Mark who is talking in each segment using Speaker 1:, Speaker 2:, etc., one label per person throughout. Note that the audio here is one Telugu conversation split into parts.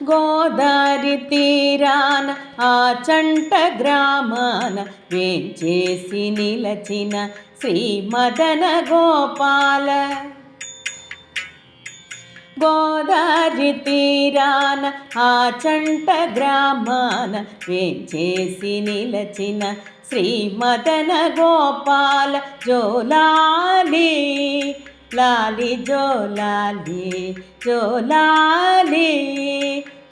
Speaker 1: గోదారి తీరాన ఆచంట గ్రామాన వేంచేసి నిలచిన శ్రీ మదన గోపాల. గోదారి తీరాన ఆచంట గ్రామాన వేంచేసి నిలచిన శ్రీ మదన గోపాల. జోలాలి లాలి జోలాలి జోలాలి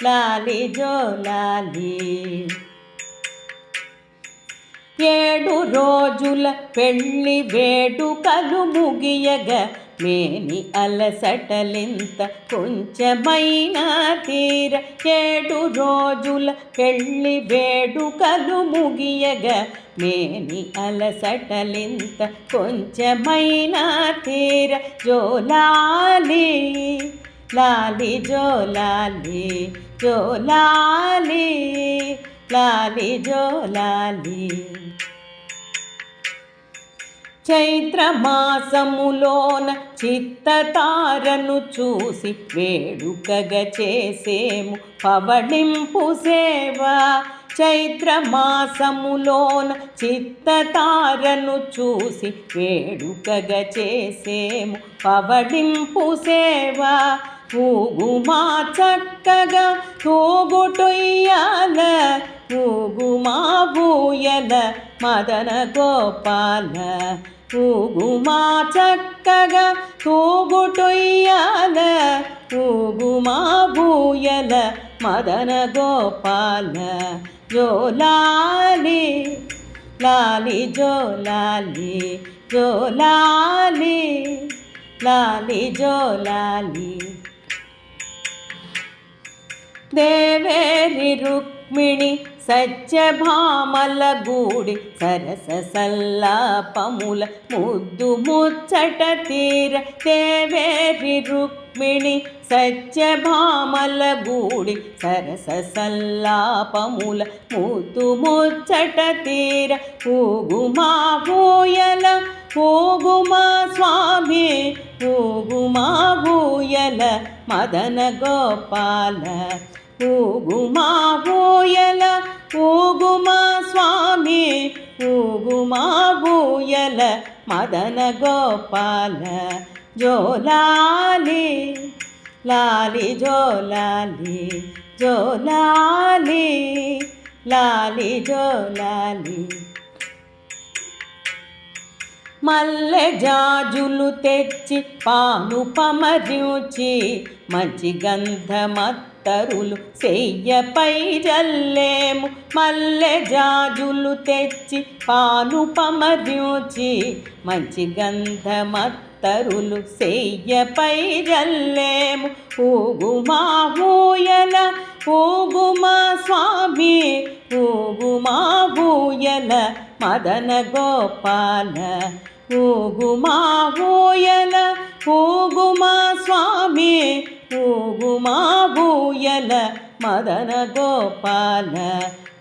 Speaker 1: లాలి జోలాలి. 7 రోజుల పెళ్ళి వేడుకలు ముగియగా మేని అలసటలింత కొంచెమైనా తీర. 7 రోజుల పెళ్ళి వేడుకలు ముగియగా మేని అలసటలింత కొంచెమైనా తీర. జోలాలి లాలి జోలాలి జోలాలి లాలి జోలాలి. చైత్రమాసములోన చిత్తతారను చూసి వేడుకగా చేసేము పవళింపు సేవ. చైత్రమాసములోన చిత్తతారను చూసి వేడుకగా చేసేము పవళింపు సేవ. ఊగుమా చక్కగా తూగుటొయ్యాల ఊగుమా బూయల మదన గోపాల. ఊగుమా చక్కగా తూగుటొయ్యాల ఊగుమా బూయల మదన గోపాల. జోలాలి లాలి జోలాలి జోలాలి లాలి జోలాలి. దేవేరి రుక్మిణి సత్యభామల గూడి సరస సల్లాపముల ముద్దు ముచ్చట తీర. దేవేరి రుక్మిణి సత్యభామల గూడి సరస సల్లాపముల ముద్దు ముచ్చట తీర. ఊగుమా భూయల ఊగుమా స్వామి ఊగుమా భూయల మదన గోపాల. ఊగుమా భూయల ఊగుమా స్వామి ఊగుమా భూయల మదన గోపాల. జోలాలి లాలి జోలాలి జోలాలి లాలి జోలాలి. మల్లె జాజులు తెచ్చి పానుపమరించి మంచి గంధమత్తరులు సెయ్యపై జల్లేము. మల్లె జాజులు తెచ్చి పానుపమరించి మంచి గంధమత్తరులు సెయ్యపై జల్లేము. ఊగుమా భూయల ఊగుమా స్వామి ఊగుమా భూయల మదన గోపాల. ఊగుమా భూయల ఊగుమా స్వామి ఊగుమా భూయల మదన గోపాల.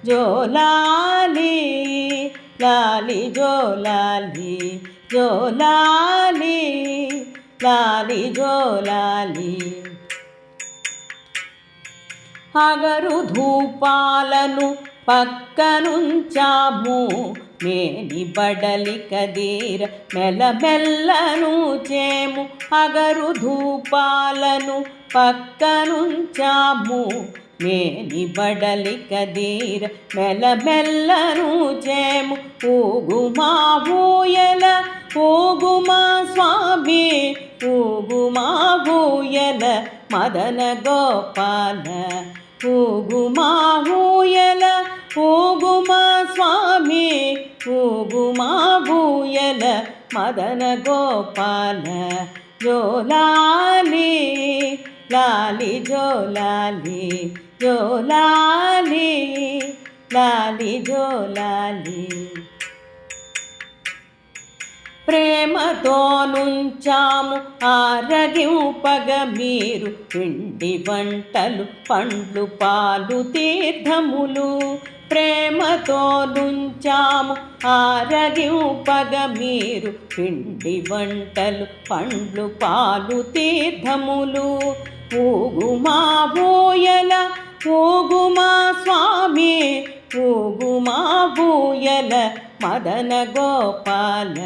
Speaker 1: జోలాలి లాలి జోలాలి జోలాలి లాలి జోలాలి. అగరు ధూపాలను పక్కనుంచాము మేని బడలి కదీర మెల్లమెల్లను చేము. అగరు ధూపాలను పక్కనుంచాము మేని బడలి కదీర మెల్లమెల్లను చేము. ఊగుమా భూయల ఊగుమా స్వామి ఊగుమా భూయల మదన గోపాల. ఊగుమా భూయల ఊగుమా స్వామి ఊగుమా భూయల మదన గోపాల. జోలాలి లాలి జోలాలి జోలాలి లాలి జోలాలి. ప్రేమతో నుంచాము ఆరగింపగ మీరు పిండి వంటలు పండ్లు పాలు తీర్థములు. ప్రేమతో నుంచాము ఆరగింపగ మీరు పిండి వంటలు పండ్లు పాలు తీర్థములు. ఊగుమా ఊయల ఊగుమా స్వామి ఊగుమా ఊయల మదన గోపాల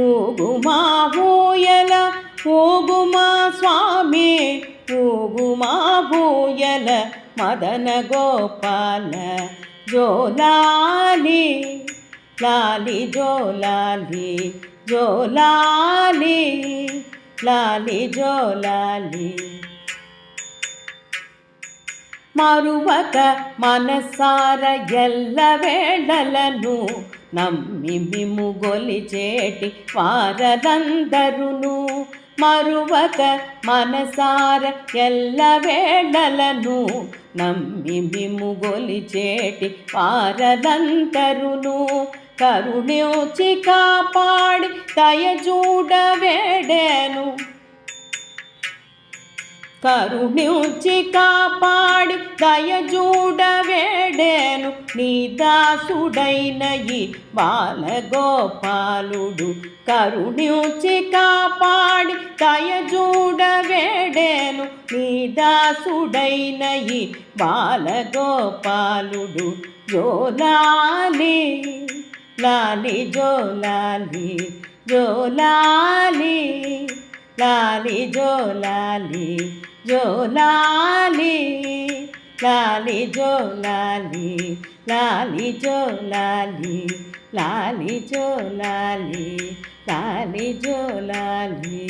Speaker 1: ఊగుమా ఊయల ఊగుమా స్వామి ఊగుమా ఊయల మదన గోపాల జోలాలి లాలి జోలాలి జోలాలి లాలి జోలాలి మరువక మనసార ఎల్ల వేళలను నమ్మి మిమ్ము గొలిచేటి వారలందరును మరువక మనసార ఎల్ల వేళలను నమ్మి మిమ్ము గొలిచేటి వారలందరును కరుణించి కాపాడి దయచూడ వేడేను కరుణించి కాపాడి దయచూడ వేడేను నీ దాసుడైన ఈ బాలగోపాలుడు కరుణించి కాపాడి దయచూడ వేడేను నీ దాసుడైన ఈ బాలగోపాలుడు జోలాలి లాలి జోలాలి జోలాలి లాలి జోలాలి జోలాలి లాలి జోలాలి లాలి జోలాలి లాలి జోలాలి లాలి జోలాలి